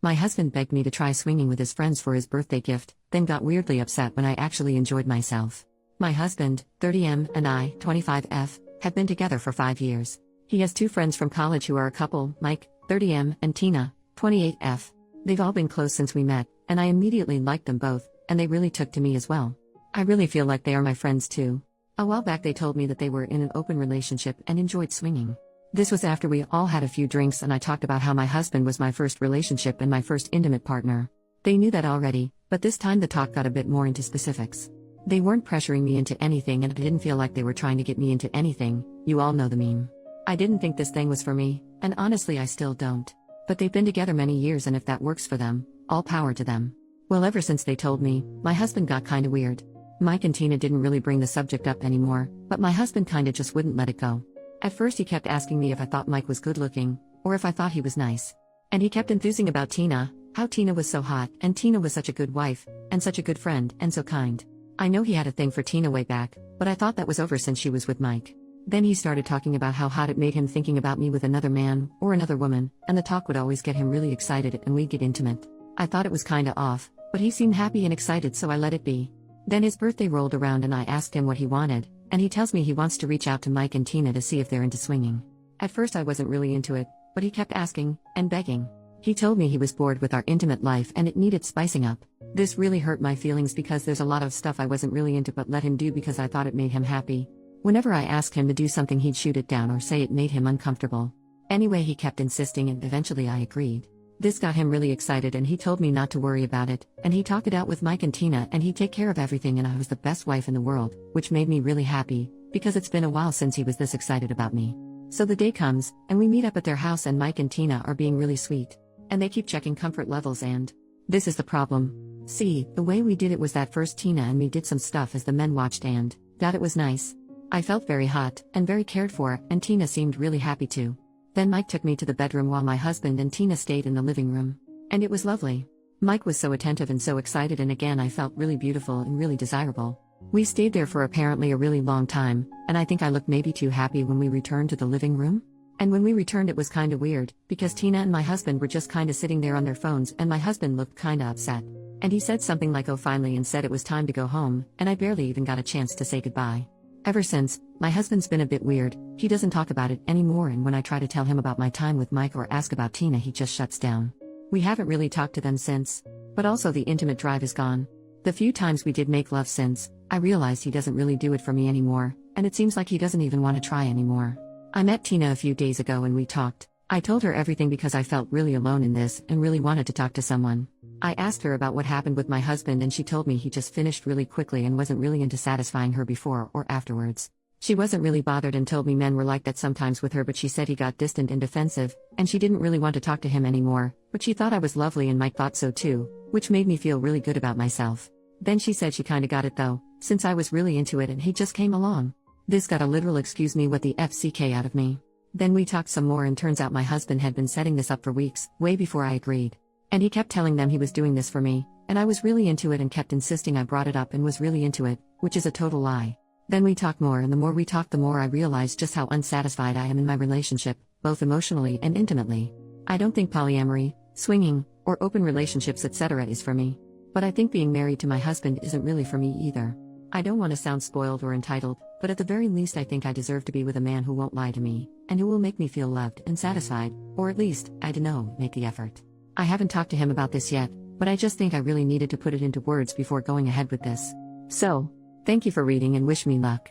My husband begged me to try swinging with his friends for his birthday gift, then got weirdly upset when I actually enjoyed myself. My husband, 30M, and I, 25F, have been together for 5 years. He has 2 friends from college who are a couple, Mike, 30M, and Tina, 28F. They've all been close since we met, and I immediately liked them both, and they really took to me as well. I really feel like they are my friends too. A while back they told me that they were in an open relationship and enjoyed swinging. This was after we all had a few drinks and I talked about how my husband was my first relationship and my first intimate partner. They knew that already, but this time the talk got a bit more into specifics. They weren't pressuring me into anything and I didn't feel like they were trying to get me into anything. You all know the meme. I didn't think this thing was for me, and honestly I still don't. But they've been together many years and if that works for them, all power to them. Well, ever since they told me, my husband got kinda weird. Mike and Tina didn't really bring the subject up anymore, but my husband kinda just wouldn't let it go. At first he kept asking me if I thought Mike was good looking, or if I thought he was nice. And he kept enthusing about Tina, how Tina was so hot, and Tina was such a good wife, and such a good friend, and so kind. I know he had a thing for Tina way back, but I thought that was over since she was with Mike. Then he started talking about how hot it made him thinking about me with another man, or another woman, and the talk would always get him really excited and we'd get intimate. I thought it was kinda off, but he seemed happy and excited so I let it be. Then his birthday rolled around and I asked him what he wanted, and he tells me he wants to reach out to Mike and Tina to see if they're into swinging. At first I wasn't really into it, but he kept asking, and begging. He told me he was bored with our intimate life and it needed spicing up. This really hurt my feelings because there's a lot of stuff I wasn't really into but let him do because I thought it made him happy. Whenever I asked him to do something he'd shoot it down or say it made him uncomfortable. Anyway, he kept insisting and eventually I agreed. This got him really excited and he told me not to worry about it, and he talked it out with Mike and Tina and he'd take care of everything and I was the best wife in the world, which made me really happy, because it's been a while since he was this excited about me. So the day comes, and we meet up at their house and Mike and Tina are being really sweet. And they keep checking comfort levels and this is the problem. See, the way we did it was that first Tina and me did some stuff as the men watched and that it was nice. I felt very hot, and very cared for, and Tina seemed really happy too. Then Mike took me to the bedroom while my husband and Tina stayed in the living room. And it was lovely. Mike was so attentive and so excited and again I felt really beautiful and really desirable. We stayed there for apparently a really long time, and I think I looked maybe too happy when we returned to the living room. And when we returned it was kinda weird, because Tina and my husband were just kinda sitting there on their phones and my husband looked kinda upset. And he said something like oh finally and said it was time to go home, and I barely even got a chance to say goodbye. Ever since, my husband's been a bit weird. He doesn't talk about it anymore and when I try to tell him about my time with Mike or ask about Tina he just shuts down. We haven't really talked to them since. But also the intimate drive is gone. The few times we did make love since, I realized he doesn't really do it for me anymore, and it seems like he doesn't even want to try anymore. I met Tina a few days ago and we talked. I told her everything because I felt really alone in this and really wanted to talk to someone. I asked her about what happened with my husband and she told me he just finished really quickly and wasn't really into satisfying her before or afterwards. She wasn't really bothered and told me men were like that sometimes with her, but she said he got distant and defensive, and she didn't really want to talk to him anymore, but she thought I was lovely and Mike thought so too, which made me feel really good about myself. Then she said she kinda got it though, since I was really into it and he just came along. This got a literal excuse me what the FCK out of me. Then we talked some more and turns out my husband had been setting this up for weeks, way before I agreed. And he kept telling them he was doing this for me, and I was really into it and kept insisting I brought it up and was really into it, which is a total lie. Then we talked more and the more we talked the more I realized just how unsatisfied I am in my relationship, both emotionally and intimately. I don't think polyamory, swinging, or open relationships etc. is for me. But I think being married to my husband isn't really for me either. I don't want to sound spoiled or entitled, but at the very least I think I deserve to be with a man who won't lie to me, and who will make me feel loved and satisfied, or at least, I don't know, make the effort. I haven't talked to him about this yet, but I just think I really needed to put it into words before going ahead with this. So, thank you for reading and wish me luck.